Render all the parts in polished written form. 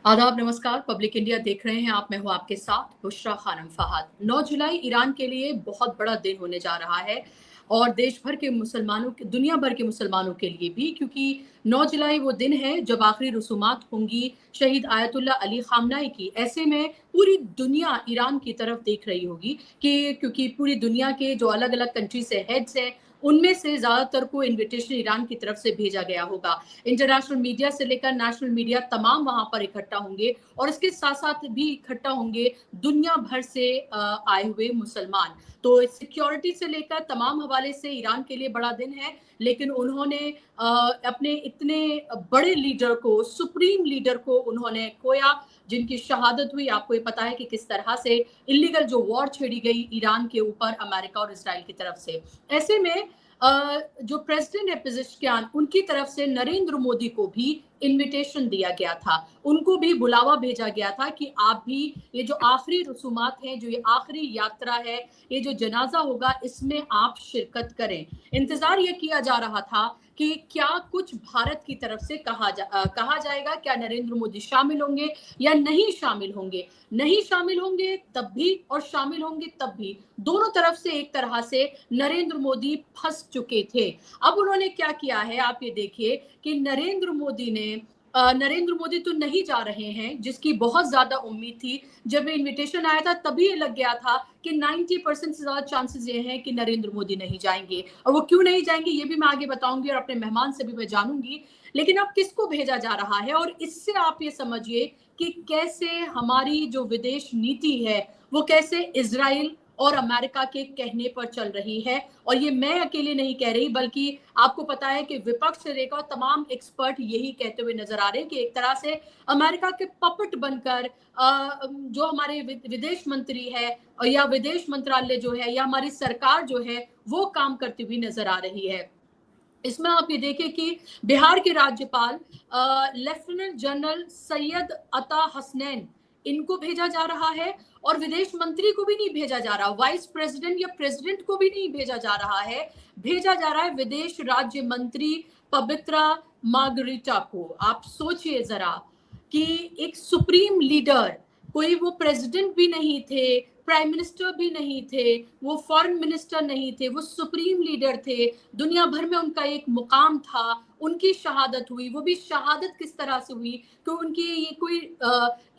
आदाब, नमस्कार। Public India देख रहे हैं आप। मैं हूं आपके साथ बुशरा खानम फहाद। 9 जुलाई ईरान के लिए बहुत बड़ा दिन होने जा रहा है और देश भर के मुसलमानों के दुनिया भर के मुसलमानों के लिए भी, क्योंकि 9 जुलाई वो दिन है जब आखिरी रसूमात होंगी शहीद आयतुल्ला अली खामनाई की। ऐसे में पूरी दुनिया ईरान की तरफ देख रही होगी कि क्योंकि पूरी दुनिया के जो अलग-अलग कंट्री से हेड्स हैं, उनमें से ज़्यादातर को इन्विटेशन ईरान की तरफ से भेजा गया होगा। इंटरनेशनल मीडिया से लेकर नेशनल मीडिया तमाम वहां पर इकट्ठा होंगे और इसके साथ साथ भी इकट्ठा होंगे दुनिया भर से आए हुए मुसलमान। तो सिक्योरिटी से लेकर तमाम हवाले से ईरान के लिए बड़ा दिन है, लेकिन उन्होंने अपने इतने बड़े लीडर को, सुप्रीम लीडर को उन्होंने खोया, जिनकी शहादत हुई। आपको ये पता है कि किस तरह से इलीगल जो वॉर छेड़ी गई ईरान के ऊपर अमेरिका और इसराइल की तरफ से। ऐसे में जो प्रेसिडेंट है पेजेश्कियान, उनकी तरफ से नरेंद्र मोदी को भी इनविटेशन दिया गया था। उनको भी बुलावा भेजा गया था कि आप भी ये जो आखिरी रसूमात हैं, जो ये आखिरी यात्रा है, ये जो जनाजा होगा, इसमें आप शिरकत करें। इंतजार ये किया जा रहा था कि क्या कुछ भारत की तरफ से कहा जाएगा, क्या नरेंद्र मोदी शामिल होंगे या नहीं शामिल होंगे। नहीं शामिल होंगे तब भी और शामिल होंगे तब भी, दोनों तरफ से एक तरह से नरेंद्र मोदी फंस चुके थे। अब उन्होंने क्या किया है, आप ये देखिए कि नरेंद्र मोदी तो नहीं जा रहे हैं, जिसकी बहुत ज्यादा उम्मीद थी। जब इनविटेशन आया था तभी ये लग गया था कि 90% से ज्यादा चांसेस ये हैं कि नरेंद्र मोदी नहीं जाएंगे, और वो क्यों नहीं जाएंगे ये भी मैं आगे बताऊंगी और अपने मेहमान से भी मैं जानूंगी। लेकिन अब किसको भेजा जा रहा है, और इससे आप ये समझिए कि कैसे हमारी जो विदेश नीति है वो कैसे इजराइल और अमेरिका के कहने पर चल रही है। और ये मैं अकेले नहीं कह रही, बल्कि आपको पता है कि विपक्ष से लेकर तमाम एक्सपर्ट यही कहते हुए नजर आ रहे हैं कि एक तरह से अमेरिका के पपट बनकर जो हमारे विदेश मंत्री है या विदेश मंत्रालय जो है या हमारी सरकार जो है वो काम करती हुई नजर आ रही है। इसमें आप ये देखें कि बिहार के राज्यपाल लेफ्टिनेंट जनरल सैयद अता हसनैन, इनको भेजा जा रहा है, और विदेश मंत्री को भी नहीं भेजा जा रहा, वाइस प्रेसिडेंट या प्रेसिडेंट को भी नहीं भेजा जा रहा है। भेजा जा रहा है विदेश राज्य मंत्री पवित्रा मार्गरिटा को। आप सोचिए जरा कि एक सुप्रीम लीडर, कोई वो प्रेसिडेंट भी नहीं थे, प्राइम मिनिस्टर भी नहीं थे, वो फॉरेन मिनिस्टर नहीं थे, वो सुप्रीम लीडर थे, दुनिया भर में उनका एक मुकाम था, उनकी शहादत हुई। वो भी शहादत किस तरह से हुई कि उनकी ये कोई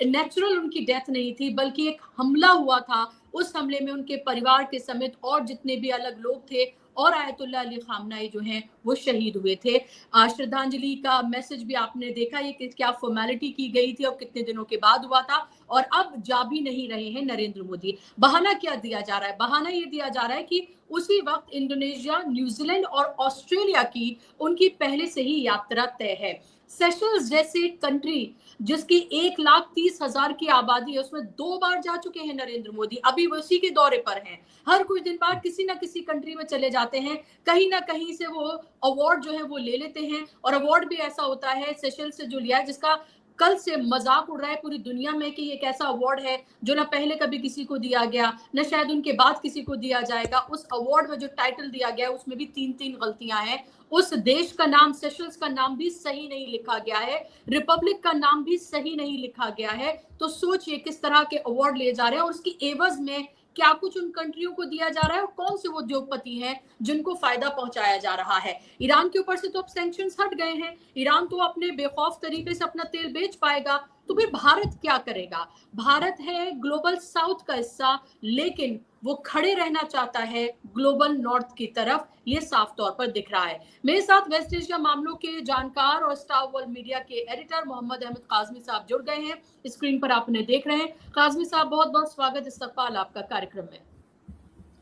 नेचुरल उनकी डेथ नहीं थी, बल्कि एक हमला हुआ था। उस हमले में उनके परिवार के समेत और जितने भी अलग लोग थे और आयतुल्ला अली खामनाई जो हैं वो शहीद हुए थे। श्रद्धांजलि का मैसेज भी आपने देखा, ये क्या फॉर्मेलिटी की गई थी और कितने दिनों के बाद हुआ था, और अब जा भी नहीं रहे हैं नरेंद्र मोदी। बहाना क्या दिया जा रहा है? बहाना ये दिया जा रहा है कि उसी वक्त इंडोनेशिया, न्यूजीलैंड और ऑस्ट्रेलिया की उनकी पहले से ही यात्रा तय है। सेशल्स जैसे कंट्री जिसकी 1,30,000 की आबादी है, उसमें 2 बार जा चुके हैं नरेंद्र मोदी, अभी वो उसी के दौरे पर हैं। हर कुछ दिन बाद किसी ना किसी कंट्री में चले जाते हैं, कहीं ना कहीं से वो अवार्ड जो है वो ले लेते हैं, और अवार्ड भी ऐसा होता है सेशल से जो लिया है, जिसका कल से मजाक उड़ रहा है पूरी दुनिया में कि ये एक ऐसा अवार्ड है जो ना पहले कभी किसी को दिया गया, ना शायद उनके बाद किसी को दिया जाएगा। उस अवार्ड में जो टाइटल दिया गया है उसमें भी 3-3 गलतियां हैं। उस देश का नाम, सेशल्स का नाम भी सही नहीं लिखा गया है, रिपब्लिक का नाम भी सही नहीं लिखा गया है। तो सोचिए किस तरह के अवार्ड लिए जा रहे हैं और उसकी एवज में क्या कुछ उन कंट्रियों को दिया जा रहा है, और कौन से वो उद्योगपति हैं जिनको फायदा पहुंचाया जा रहा है। ईरान के ऊपर से तो अब सैंक्शंस हट गए हैं, ईरान तो अपने बेखौफ तरीके से अपना तेल बेच पाएगा, तो फिर भारत क्या करेगा? भारत है ग्लोबल साउथ का हिस्सा, लेकिन वो खड़े रहना चाहता है ग्लोबल नॉर्थ की तरफ, ये साफ तौर पर दिख रहा है। मेरे साथ वेस्ट एशिया मामलों के जानकार और स्टार वर्ल्ड मीडिया के एडिटर मोहम्मद अहमद काजमी साहब जुड़ गए हैं। स्क्रीन पर आप उन्हें देख रहे हैं। काजमी साहब, बहुत बहुत स्वागत, इस्तकबाल आपका कार्यक्रम में।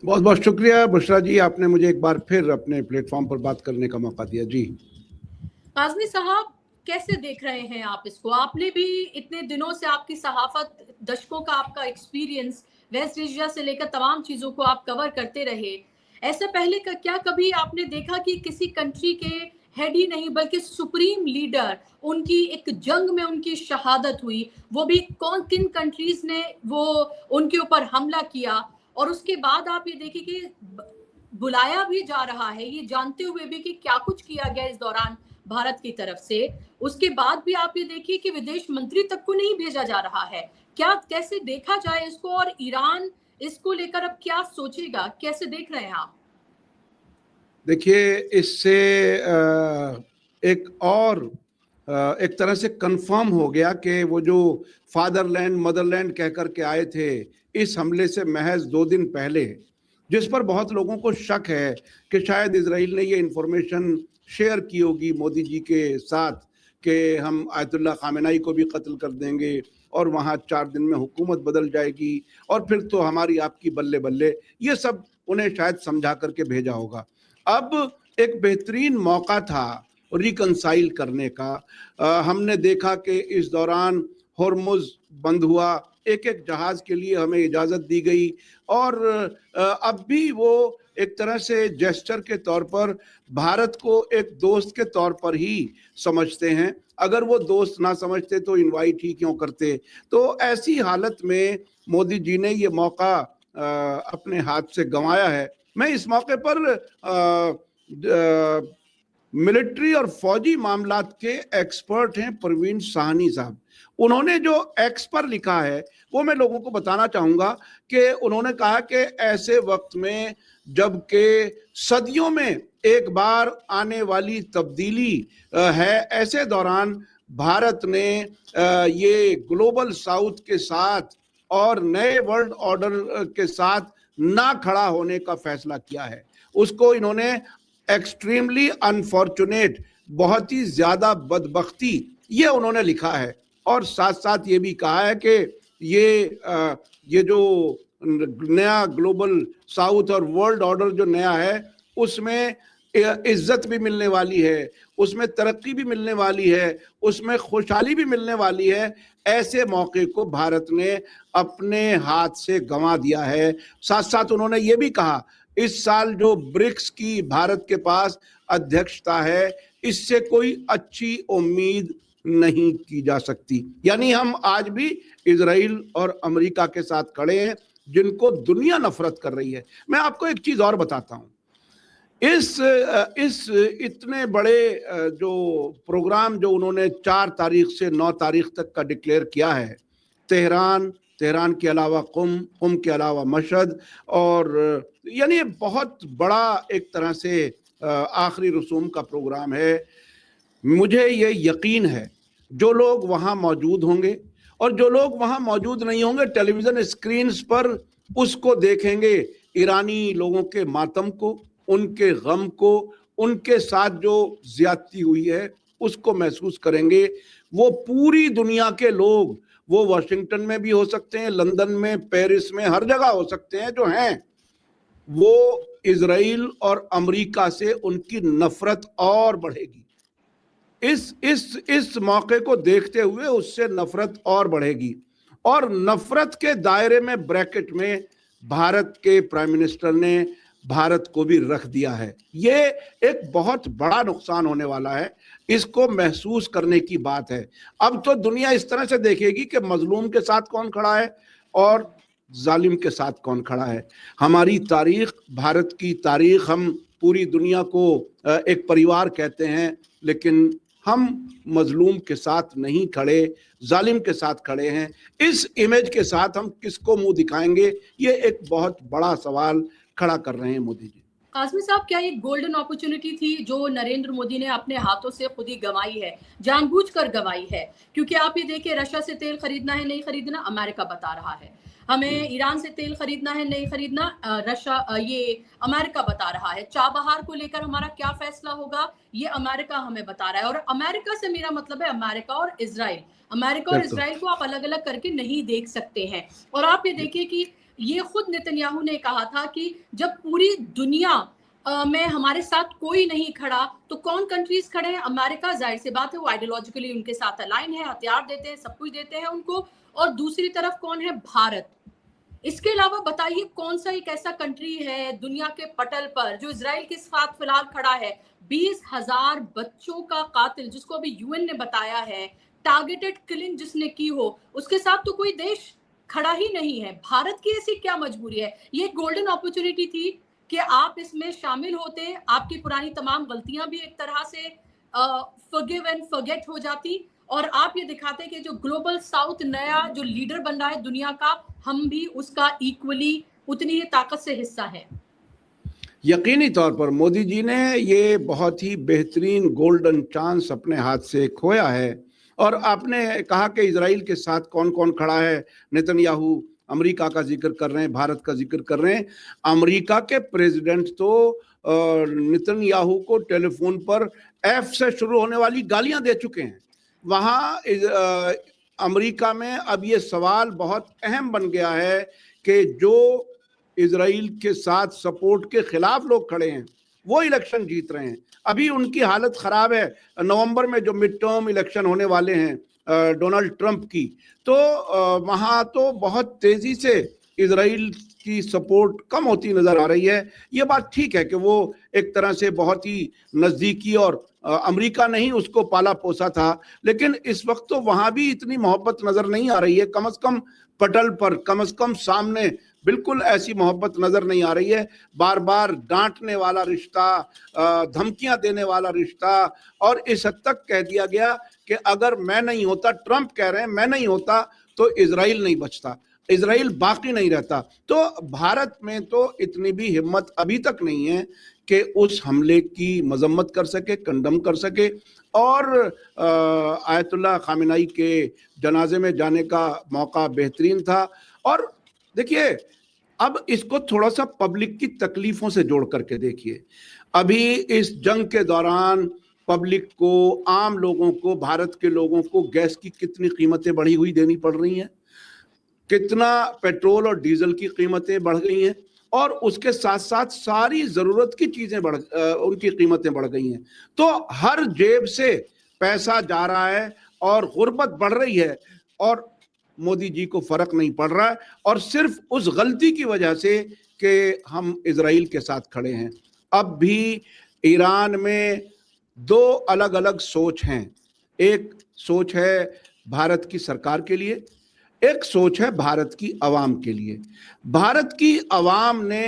बहुत बहुत शुक्रिया बुशरा जी, आपने मुझे एक बार फिर अपने प्लेटफॉर्म पर बात करने का मौका दिया। जी काजमी साहब, कैसे देख रहे हैं आप इसको? आपने भी इतने दिनों से, आपकी सहाफत, दशकों का आपका एक्सपीरियंस, वेस्ट एशिया से लेकर तमाम चीजों को आप कवर करते रहे। ऐसे पहले का क्या कभी आपने देखा कि किसी कंट्री के हेड ही नहीं बल्कि सुप्रीम लीडर, उनकी एक जंग में उनकी शहादत हुई, वो भी किन कंट्रीज ने वो उनके ऊपर हमला किया, और उसके बाद आप ये देखिए कि बुलाया भी जा रहा है, ये जानते हुए भी कि क्या कुछ किया गया इस दौरान, भारत की तरफ से, उसके बाद भी आप ये देखिए कि विदेश मंत्री तक को नहीं भेजा जा रहा है। क्या कैसे देखा जाए इसको, और ईरान इसको लेकर अब क्या सोचेगा, कैसे देख रहे हैं आप? देखिए, इससे एक और एक तरह से कंफर्म हो गया कि वो जो फादरलैंड मदरलैंड कह कर के आए थे इस हमले से महज 2 दिन पहले, जिस पर बहुत लोगों को शक है कि शायद इजराइल ने ये इंफॉर्मेशन शेयर की होगी मोदी जी के साथ कि हम आयतुल्लाह खामेनाई को भी कत्ल कर देंगे और वहाँ 4 दिन में हुकूमत बदल जाएगी और फिर तो हमारी आपकी बल्ले बल्ले, ये सब उन्हें शायद समझा करके भेजा होगा। अब एक बेहतरीन मौका था रिकंसाइल करने का। हमने देखा कि इस दौरान होर्मुज बंद हुआ, एक एक जहाज के लिए हमें इजाज़त दी गई और अब भी वो एक तरह से जेस्चर के तौर पर भारत को एक दोस्त के तौर पर ही समझते हैं। अगर वो दोस्त ना समझते तो इनवाइट ही क्यों करते। तो ऐसी हालत में मोदी जी ने ये मौका अपने हाथ से गंवाया है। मैं इस मौके पर मिलिट्री और फौजी मामलात के एक्सपर्ट हैं परवीन साहनी साहब, उन्होंने जो एक्स पर लिखा है वो मैं लोगों को बताना चाहूंगा कि उन्होंने कहा कि ऐसे वक्त में जबकि सदियों में एक बार आने वाली तब्दीली है, ऐसे दौरान भारत ने ये ग्लोबल साउथ के साथ और नए वर्ल्ड ऑर्डर के साथ ना खड़ा होने का फैसला किया है। उसको इन्होंने एक्सट्रीमली अनफॉर्चुनेट, बहुत ही ज्यादा बदबख्ती, ये उन्होंने लिखा है। और साथ साथ ये भी कहा है कि ये जो नया ग्लोबल साउथ और वर्ल्ड ऑर्डर जो नया है उसमें इज्जत भी मिलने वाली है, उसमें तरक्की भी मिलने वाली है, उसमें खुशहाली भी मिलने वाली है। ऐसे मौके को भारत ने अपने हाथ से गंवा दिया है। साथ साथ उन्होंने ये भी कहा इस साल जो ब्रिक्स की भारत के पास अध्यक्षता है, इससे कोई अच्छी उम्मीद नहीं की जा सकती। यानी हम आज भी इजराइल और अमेरिका के साथ खड़े हैं जिनको दुनिया नफरत कर रही है। मैं आपको एक चीज और बताता हूं, इस इतने बड़े जो प्रोग्राम जो उन्होंने 4 तारीख से 9 तारीख तक का डिक्लेयर किया है, तेहरान के अलावा कुम के अलावा मशहद, और यानी बहुत बड़ा एक तरह से आखिरी रसूम का प्रोग्राम है। मुझे ये यकीन है जो लोग वहाँ मौजूद होंगे और जो लोग वहाँ मौजूद नहीं होंगे टेलीविजन स्क्रीन्स पर उसको देखेंगे, ईरानी लोगों के मातम को, उनके गम को, उनके साथ जो ज्यादती हुई है उसको महसूस करेंगे। वो पूरी दुनिया के लोग, वो वाशिंगटन में भी हो सकते हैं, लंदन में, पेरिस में, हर जगह हो सकते हैं, जो हैं वो इजराइल और अमेरिका से उनकी नफरत और बढ़ेगी। इस मौके को देखते हुए उससे नफरत और बढ़ेगी और नफरत के दायरे में, ब्रैकेट में भारत के प्राइम मिनिस्टर ने भारत को भी रख दिया है। ये एक बहुत बड़ा नुकसान होने वाला है, इसको महसूस करने की बात है। अब तो दुनिया इस तरह से देखेगी कि मजलूम के साथ कौन खड़ा है और जालिम के साथ कौन खड़ा है। हमारी तारीख, भारत की तारीख, हम पूरी दुनिया को एक परिवार कहते हैं, लेकिन हम मजलूम के साथ नहीं खड़े, जालिम के साथ खड़े हैं। इस इमेज के साथ हम किसको मुंह दिखाएंगे, ये एक बहुत बड़ा सवाल खड़ा कर रहे हैं मोदी जी। काज़मी साहब, क्या ये गोल्डन अपॉर्चुनिटी थी जो नरेंद्र मोदी ने अपने हाथों से खुद ही गंवाई है, जानबूझकर गंवाई है? क्योंकि आप ये देखिए, रशिया से तेल खरीदना है नहीं खरीदना, अमेरिका बता रहा है। हमें ईरान से तेल खरीदना है नहीं खरीदना, ये अमेरिका बता रहा है। चाबहार को लेकर हमारा क्या फैसला होगा, ये अमेरिका हमें बता रहा है। और अमेरिका से मेरा मतलब है अमेरिका और इजराइल। अमेरिका और इजराइल को आप अलग अलग करके नहीं देख सकते हैं। और आप ये देखिए कि ये खुद नेतन्याहू ने कहा था कि जब पूरी दुनिया में हमारे साथ कोई नहीं खड़ा तो कौन कंट्रीज खड़े हैं? अमेरिका, जाहिर सी बात है, वो आइडियोलॉजिकली उनके साथ अलाइन है, हथियार देते हैं, सब कुछ देते हैं उनको। और दूसरी तरफ कौन है? भारत। इसके अलावा बताइए कौन सा एक ऐसा कंट्री है दुनिया के पटल पर जो इजराइल के साथ फिलहाल खड़ा है? 20,000 बच्चों का कातिल, जिसको अभी यूएन ने बताया है टारगेटेड किलिंग जिसने की हो, उसके साथ तो कोई देश खड़ा ही नहीं है। भारत की ऐसी क्या मजबूरी है? ये गोल्डन अपॉर्चुनिटी थी कि आप इसमें शामिल होते, आपकी पुरानी तमाम गलतियां भी एक तरह से फॉरगिव एंड फॉरगेट हो जाती और आप ये दिखाते कि जो ग्लोबल साउथ नया जो लीडर बन रहा है दुनिया का, हम भी उसका इक्वली उतनी ही ताकत से हिस्सा है। यकीनी तौर पर मोदी जी ने ये बहुत ही बेहतरीन गोल्डन चांस अपने हाथ से खोया है। और आपने कहा कि इजराइल के साथ कौन कौन खड़ा है, नेतन्याहू अमेरिका का जिक्र कर रहे हैं, भारत का जिक्र कर रहे हैं। अमेरिका के प्रेसिडेंट तो नेतन्याहू को टेलीफोन पर एफ से शुरू होने वाली गालियां दे चुके हैं। वहां अमेरिका में अब ये सवाल बहुत अहम बन गया है कि जो इजराइल के साथ सपोर्ट के खिलाफ लोग खड़े हैं वो इलेक्शन जीत रहे हैं। अभी उनकी हालत खराब है। नवंबर में जो मिड टर्म इलेक्शन होने वाले हैं डोनाल्ड ट्रंप की, तो वहां तो बहुत तेजी से इजराइल की सपोर्ट कम होती नजर आ रही है। ये बात ठीक है कि वो एक तरह से बहुत ही नजदीकी और अमेरिका ने ही उसको पाला पोसा था, लेकिन इस वक्त तो वहां भी इतनी मोहब्बत नजर नहीं आ रही है। कम से कम पटल पर, कम से कम सामने बिल्कुल ऐसी मोहब्बत नजर नहीं आ रही है। बार बार डांटने वाला रिश्ता, धमकियां देने वाला रिश्ता, और इस हद तक कह दिया गया कि अगर मैं नहीं होता, ट्रंप कह रहे हैं मैं नहीं होता तो इजराइल नहीं बचता, इजराइल बाकी नहीं रहता। तो भारत में तो इतनी भी हिम्मत अभी तक नहीं है कि उस हमले की मजम्मत कर सके, कंडम कर सके। और आयतुल्लाह खामेनेई के जनाजे में जाने का मौका बेहतरीन था। और देखिए, अब इसको थोड़ा सा पब्लिक की तकलीफों से जोड़ करके देखिए। अभी इस जंग के दौरान पब्लिक को, आम लोगों को, भारत के लोगों को गैस की कितनी कीमतें बढ़ी हुई देनी पड़ रही हैं, कितना पेट्रोल और डीजल की कीमतें बढ़ गई हैं, और उसके साथ साथ सारी जरूरत की चीजें उनकी कीमतें बढ़ गई हैं। तो हर जेब से पैसा जा रहा है और गुर्बत बढ़ रही है, और मोदी जी को फर्क नहीं पड़ रहा है, और सिर्फ उस गलती की वजह से कि हम इजराइल के साथ खड़े हैं। अब भी ईरान में दो अलग अलग सोच हैं। एक सोच है भारत की सरकार के लिए, एक सोच है भारत की आवाम के लिए। भारत की आवाम ने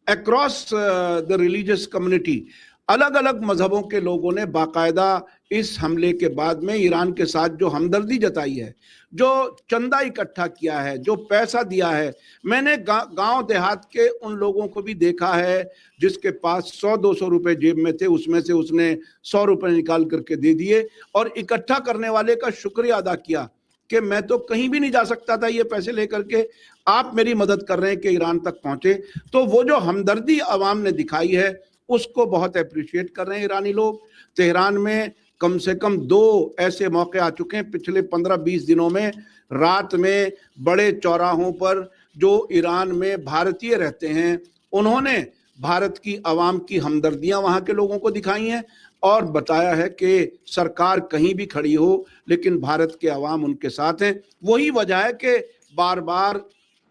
अक्रॉस द रिलीजियस कम्युनिटी, अलग अलग मजहबों के लोगों ने बाकायदा इस हमले के बाद में ईरान के साथ जो हमदर्दी जताई है, जो चंदा इकट्ठा किया है, जो पैसा दिया है। मैंने गांव देहात के उन लोगों को भी देखा है जिसके पास 100-200 रुपए जेब में थे, उसमें से उसने 100 रुपए निकाल करके दे दिए, और इकट्ठा करने वाले का शुक्रिया अदा किया कि मैं तो कहीं भी नहीं जा सकता था, ये पैसे लेकर के आप मेरी मदद कर रहे हैं कि ईरान तक पहुंचे। तो वो जो हमदर्दी अवाम ने दिखाई है उसको बहुत अप्रिशिएट कर रहे हैं ईरानी लोग। तेहरान में कम से कम 2 ऐसे मौके आ चुके हैं पिछले 15-20 दिनों में, रात में बड़े चौराहों पर जो ईरान में भारतीय रहते हैं उन्होंने भारत की आवाम की हमदर्दियां वहां के लोगों को दिखाई हैं, और बताया है कि सरकार कहीं भी खड़ी हो लेकिन भारत के अवाम उनके साथ हैं। वही वजह है कि बार बार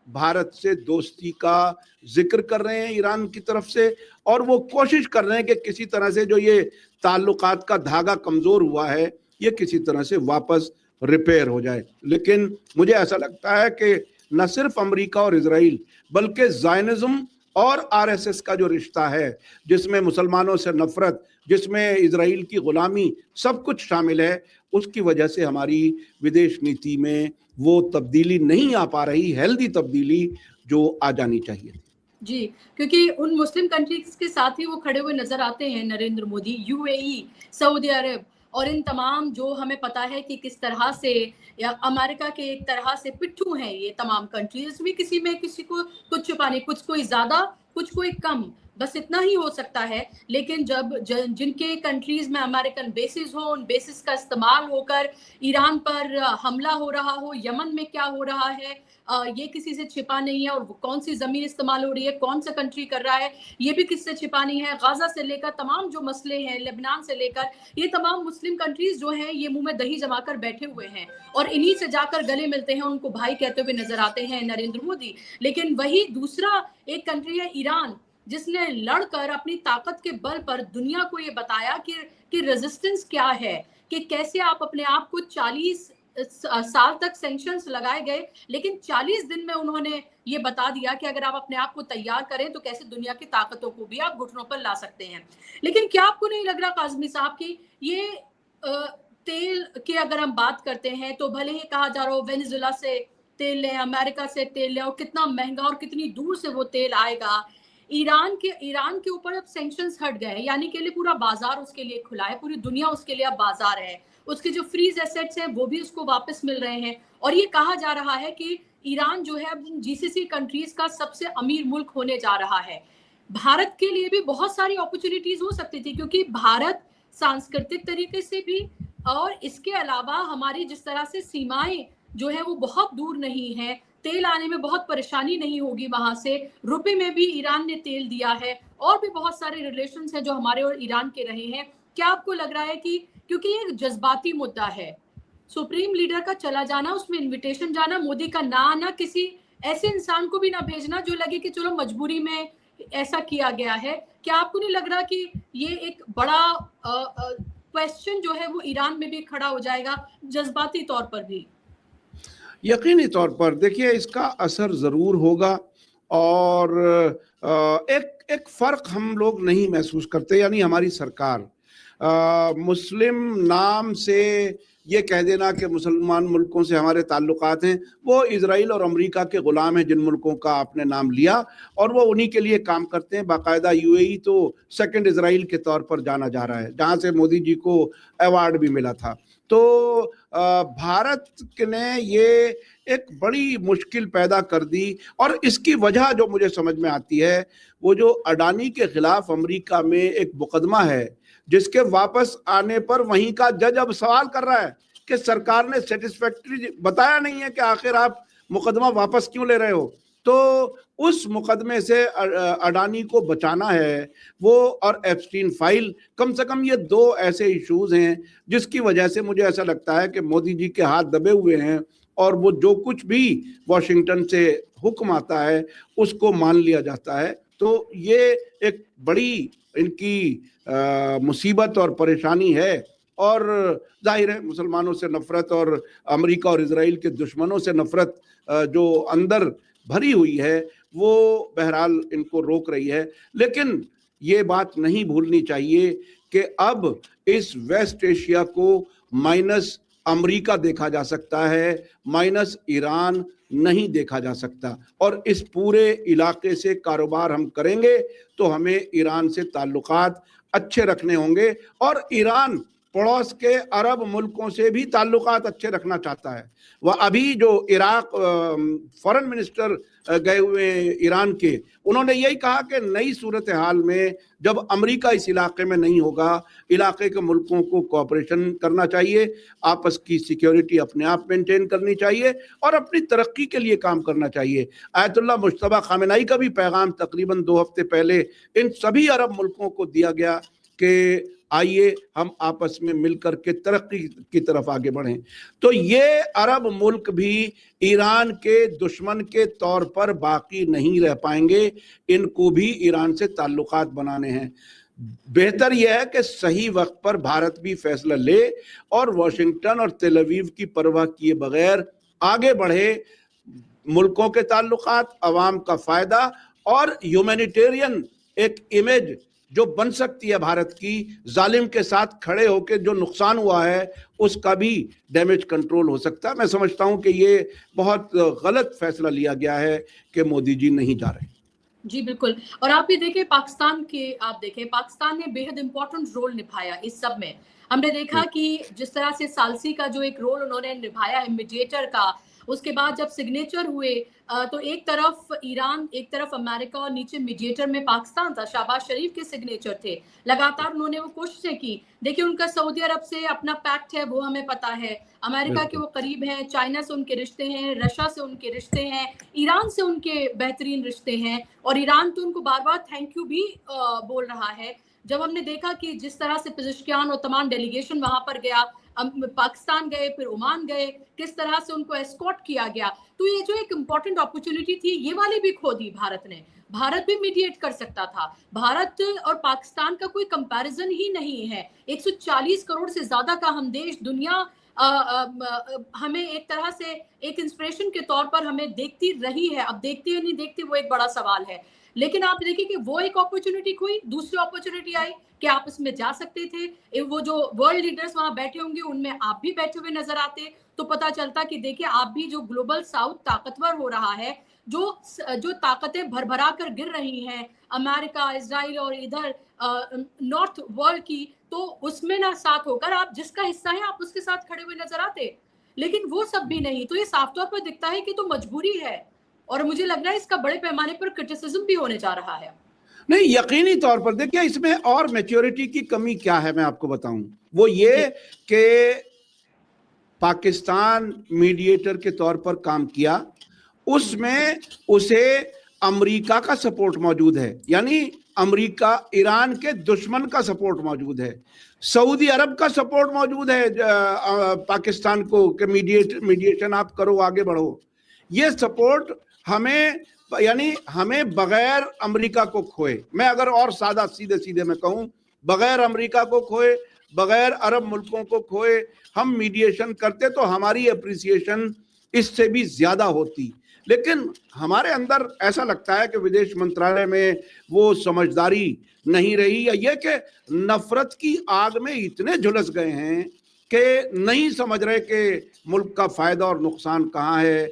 भारत से दोस्ती का जिक्र कर रहे हैं ईरान की तरफ से, और वो कोशिश कर रहे हैं कि किसी तरह से जो ये ताल्लुकात का धागा कमजोर हुआ है ये किसी तरह से वापस रिपेयर हो जाए। लेकिन मुझे ऐसा लगता है कि न सिर्फ अमेरिका और इजराइल बल्कि ज़ायनिज़्म और आरएसएस का जो रिश्ता है, जिसमें मुसलमानों से नफरत, जिसमें इजराइल की गुलामी, सब कुछ शामिल है, उसकी वजह से हमारी विदेश नीति में वो तब्दीली नहीं आ पा रही, हेल्दी तब्दीली जो आ जानी चाहिए। जी, क्योंकि उन मुस्लिम कंट्रीज के साथ ही वो खड़े हुए नजर आते हैं नरेंद्र मोदी, यूएई, सऊदी अरब, और इन तमाम जो हमें पता है कि किस तरह से या अमेरिका के एक तरह से पिट्ठू हैं ये तमाम कंट्रीज भी, किसी में किसी को कुछ छुपा नहीं, कुछ कोई ज्यादा कुछ कोई कम, बस इतना ही हो सकता है। लेकिन जब जिनके कंट्रीज में अमेरिकन बेसिस हो, उन बेसिस का इस्तेमाल होकर ईरान पर हमला हो रहा हो, यमन में क्या हो रहा है ये किसी से छिपा नहीं है, और कौन सी जमीन इस्तेमाल हो रही है, कौन सा कंट्री कर रहा है, ये भी किसी से छिपा नहीं है। गाजा से लेकर तमाम जो मसले हैं, लेबनान से लेकर, ये तमाम मुस्लिम कंट्रीज जो हैं ये मुंह में दही जमाकर बैठे हुए हैं, और इन्हीं से जाकर गले मिलते हैं, उनको भाई कहते हुए नजर आते हैं नरेंद्र मोदी। लेकिन वही दूसरा एक कंट्री है ईरान, जिसने लड़कर अपनी ताकत के बल पर दुनिया को ये बताया कि रेजिस्टेंस क्या है, कि कैसे आप अपने आप को 40 साल तक सैंक्शंस लगाए गए, लेकिन 40 दिन में उन्होंने ये बता दिया कि अगर आप अपने आप को तैयार करें तो कैसे दुनिया की ताकतों को भी आप घुटनों पर ला सकते हैं। लेकिन क्या आपको नहीं लग रहा काज़मी साहब कि ये तेल की अगर हम बात करते हैं तो भले ही कहा जा रहा हो वेनेजुएला से तेल लें, अमेरिका से तेल लें, और कितना महंगा और कितनी दूर से वो तेल आएगा। ईरान के ऊपर अब सैंक्शंस हट गए, यानी के लिए पूरा बाजार उसके लिए खुला है, पूरी दुनिया उसके लिए अब बाजार है। उसके जो फ्रीज एसेट्स हैं वो भी उसको वापस मिल रहे हैं, और ये कहा जा रहा है कि ईरान जो है अब जीसीसी कंट्रीज का सबसे अमीर मुल्क होने जा रहा है। भारत के लिए भी बहुत सारी अपॉर्चुनिटीज हो सकती थी, क्योंकि भारत सांस्कृतिक तरीके से भी और इसके अलावा हमारी जिस तरह से सीमाएं जो है वो बहुत दूर नहीं है, तेल आने में बहुत परेशानी नहीं होगी वहां से, रुपए में भी ईरान ने तेल दिया है, और भी बहुत सारे रिलेशंस हैं जो हमारे और ईरान के रहे हैं। क्या आपको लग रहा है कि क्योंकि ये एक जज्बाती मुद्दा है, सुप्रीम लीडर का चला जाना, उसमें इनविटेशन जाना, मोदी का ना आना, किसी ऐसे इंसान को भी ना भेजना जो लगे कि चलो मजबूरी में ऐसा किया गया है, क्या आपको नहीं लग रहा कि ये एक बड़ा क्वेश्चन जो है वो ईरान में भी खड़ा हो जाएगा, जज्बाती तौर पर भी? यकीनी तौर पर देखिए इसका असर जरूर होगा, और एक फर्क हम लोग नहीं महसूस करते, यानी हमारी सरकार मुस्लिम नाम से ये कह देना कि मुसलमान मुल्कों से हमारे ताल्लुकात हैं, वो इजराइल और अमेरिका के गुलाम हैं जिन मुल्कों का आपने नाम लिया, और वो उन्हीं के लिए काम करते हैं। बाकायदा यूएई तो सेकंड इजराइल के तौर पर जाना जा रहा है, जहां से मोदी जी को अवार्ड भी मिला था। तो भारत ने ये एक बड़ी मुश्किल पैदा कर दी, और इसकी वजह जो मुझे समझ में आती है वो जो अडानी के खिलाफ अमेरिका में एक मुकदमा है, जिसके वापस आने पर वहीं का जज अब सवाल कर रहा है कि सरकार ने सेटिस्फैक्टरी बताया नहीं है कि आखिर आप मुकदमा वापस क्यों ले रहे हो। तो उस मुकदमे से अडानी को बचाना है वो, और एप्स्टीन फाइल, कम से कम ये दो ऐसे इश्यूज हैं जिसकी वजह से मुझे ऐसा लगता है कि मोदी जी के हाथ दबे हुए हैं, और वो जो कुछ भी वॉशिंगटन से हुक्म आता है उसको मान लिया जाता है। तो ये एक बड़ी इनकी मुसीबत और परेशानी है, और जाहिर है मुसलमानों से नफरत और अमेरिका और इजराइल के दुश्मनों से नफरत जो अंदर भरी हुई है वो बहरहाल इनको रोक रही है। लेकिन ये बात नहीं भूलनी चाहिए कि अब इस वेस्ट एशिया को माइनस अमेरिका देखा जा सकता है, माइनस ईरान नहीं देखा जा सकता, और इस पूरे इलाके से कारोबार हम करेंगे तो हमें ईरान से ताल्लुकात अच्छे रखने होंगे, और ईरान पड़ोस के अरब मुल्कों से भी ताल्लुकात अच्छे रखना चाहता है। वह अभी जो इराक फॉरेन मिनिस्टर गए हुए ईरान के, उन्होंने यही कहा कि नई सूरत हाल में जब अमेरिका इस इलाके में नहीं होगा, इलाके के मुल्कों को कोऑपरेशन करना चाहिए, आपस की सिक्योरिटी अपने आप मेंटेन करनी चाहिए, और अपनी तरक्की के लिए काम करना चाहिए। आयतुल्लाह मुज्तबा खामेनेई का भी पैगाम तकरीबन 2 हफ्ते पहले इन सभी अरब मुल्कों को दिया गया कि आइए हम आपस में मिलकर के तरक्की की तरफ आगे बढ़ें। तो ये अरब मुल्क भी ईरान के दुश्मन के तौर पर बाकी नहीं रह पाएंगे, इनको भी ईरान से ताल्लुकात बनाने हैं। बेहतर यह है कि सही वक्त पर भारत भी फैसला ले और वॉशिंगटन और तेल अवीव की परवाह किए बगैर आगे बढ़े। मुल्कों के ताल्लुकात, अवाम का फायदा और ह्यूमैनिटेरियन एक इमेज जो बन सकती है भारत की, जालिम के साथ खड़े होकर जो नुकसान हुआ है उसका भी डैमेज कंट्रोल हो सकता है। मैं समझता हूं कि ये बहुत गलत फैसला लिया गया है कि मोदी जी नहीं जा रहे। जी बिल्कुल, और आप ये देखें पाकिस्तान ने बेहद इंपॉर्टेंट रोल निभाया इस सब में। हमने देखा कि जिस तरह से सालसी का जो एक रोल उन्होंने निभाया है मीडिएटर का, उसके बाद जब सिग्नेचर हुए तो एक तरफ ईरान, एक तरफ अमेरिका, और नीचे मीडिएटर में पाकिस्तान था, शहबाज शरीफ के सिग्नेचर थे। लगातार उन्होंने वो कोशिशें की। देखिए उनका सऊदी अरब से अपना पैक्ट है, वो हमें पता है, अमेरिका के वो करीब हैं, चाइना से उनके रिश्ते हैं, रशिया से उनके रिश्ते हैं, ईरान से उनके बेहतरीन रिश्ते हैं, और ईरान तो उनको बार बार थैंक यू भी बोल रहा है। जब हमने देखा कि जिस तरह से पेज़ेश्कियान और तमाम डेलीगेशन वहां पर गया, पाकिस्तान गए, फिर ओमान गए, किस तरह से उनको एस्कॉर्ट किया गया, तो ये जो एक इम्पॉर्टेंट अपॉर्चुनिटी थी ये वाली भी खो दी भारत ने। भारत भी मीडिएट कर सकता था। भारत और पाकिस्तान का कोई कंपैरिजन ही नहीं है। 140 करोड़ से ज्यादा का हम देश, दुनिया हमें एक तरह से एक इंस्पिरेशन के तौर पर हमें देखती रही है। अब देखती है नहीं देखती वो एक बड़ा सवाल है। लेकिन आप देखिए कि वो एक अपॉर्चुनिटी खोई, दूसरी अपॉर्चुनिटी आई कि आप इसमें जा सकते थे। वो जो वर्ल्ड लीडर्स वहां बैठे होंगे उनमें आप भी बैठे हुए नजर आते, तो पता चलता कि देखिए आप भी जो ग्लोबल साउथ ताकतवर हो रहा है, जो ताकतें भरभरा कर गिर रही हैं, अमेरिका, इजराइल और इधर नॉर्थ वर्ल्ड की, तो उसमें ना साथ होकर आप जिसका हिस्सा है आप उसके साथ खड़े हुए नजर आते। लेकिन वो सब भी नहीं, तो ये साफ तौर पर दिखता है कि तो मजबूरी है, और मुझे लग रहा है इसका बड़े पैमाने पर क्रिटिसिज्म भी होने जा रहा है। नहीं, यकीनी तौर पर देखिए इसमें और मैच्योरिटी की कमी क्या है मैं आपको बताऊं, वो ये कि पाकिस्तान मीडिएटर के तौर पर काम किया, उसमें उसे अमेरिका का सपोर्ट मौजूद है, यानी अमेरिका ईरान के दुश्मन का सपोर्ट मौजूद है, सऊदी अरब का सपोर्ट मौजूद है पाकिस्तान को कि मीडिएशन आप करो, आगे बढ़ो। ये सपोर्ट हमें, यानी हमें बगैर अमेरिका को खोए, मैं अगर और सादा सीधे सीधे मैं कहूं, बगैर अमेरिका को खोए, बगैर अरब मुल्कों को खोए हम मीडिएशन करते तो हमारी अप्रिसिएशन इससे भी ज्यादा होती। लेकिन हमारे अंदर ऐसा लगता है कि विदेश मंत्रालय में वो समझदारी नहीं रही, या ये कि नफरत की आग में इतने झुलस गए हैं कि नहीं समझ रहे कि मुल्क का फायदा और नुकसान कहाँ है।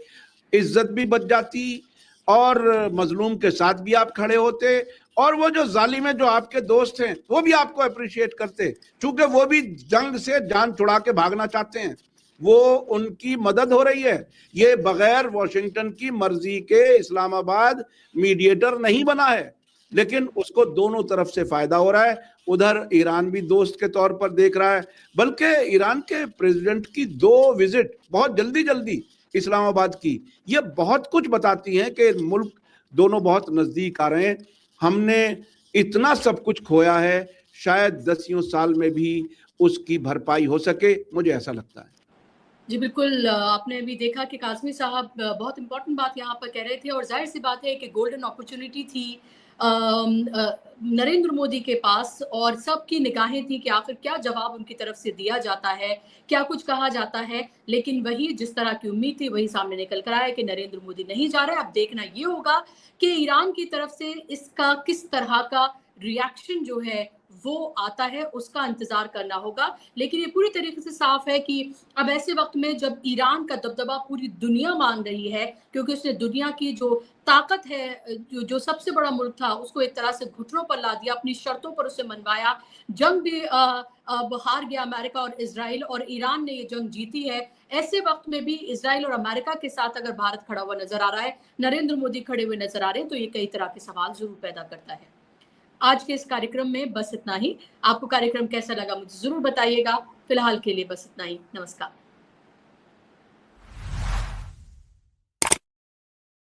इज्जत भी बच जाती और मजलूम के साथ भी आप खड़े होते, और वो जो जालिम है जो आपके दोस्त हैं वो भी आपको अप्रिशिएट करते, क्योंकि वो भी जंग से जान छुड़ा के भागना चाहते हैं, वो उनकी मदद हो रही है। ये बगैर वॉशिंगटन की मर्जी के इस्लामाबाद मीडिएटर नहीं बना है, लेकिन उसको दोनों तरफ से फायदा हो रहा है। उधर ईरान भी दोस्त के तौर पर देख रहा है, बल्कि ईरान के प्रेसिडेंट की 2 विजिट बहुत जल्दी जल्दी इस्लामाबाद की, ये बहुत कुछ बताती हैं कि मुल्क दोनों बहुत नजदीक आ रहे हैं। हमने इतना सब कुछ खोया है, शायद 10 साल में भी उसकी भरपाई हो सके, मुझे ऐसा लगता है। जी बिल्कुल, आपने भी देखा कि काज़मी साहब बहुत इम्पोर्टेंट बात यहाँ पर कह रहे थे, और ज़ाहिर सी बात है कि गोल्डन अपॉर्चुनिटी थी नरेंद्र मोदी के पास, और सबकी निगाहें थी कि आखिर क्या जवाब उनकी तरफ से दिया जाता है, क्या कुछ कहा जाता है। लेकिन वही जिस तरह की उम्मीद थी वही सामने निकल कर आया कि नरेंद्र मोदी नहीं जा रहे। अब देखना ये होगा कि ईरान की तरफ से इसका किस तरह का रिएक्शन जो है वो आता है, उसका इंतजार करना होगा। लेकिन ये पूरी तरीके से साफ है कि अब ऐसे वक्त में जब ईरान का दबदबा पूरी दुनिया मान रही है, क्योंकि उसने दुनिया की जो ताकत है, जो सबसे बड़ा मुल्क था, उसको एक तरह से घुटनों पर ला दिया, अपनी शर्तों पर उसे मनवाया। जंग भी हार गया अमेरिका और इजराइल, और ईरान ने ये जंग जीती है। ऐसे वक्त में भी इजराइल और अमेरिका के साथ अगर भारत खड़ा हुआ नजर आ रहा है, नरेंद्र मोदी खड़े हुए नजर आ रहे हैं, तो ये कई तरह के सवाल जरूर पैदा करता है। आज के इस कार्यक्रम में बस इतना ही। आपको कार्यक्रम कैसा लगा मुझे जरूर बताइएगा। फिलहाल के लिए बस इतना ही। नमस्कार।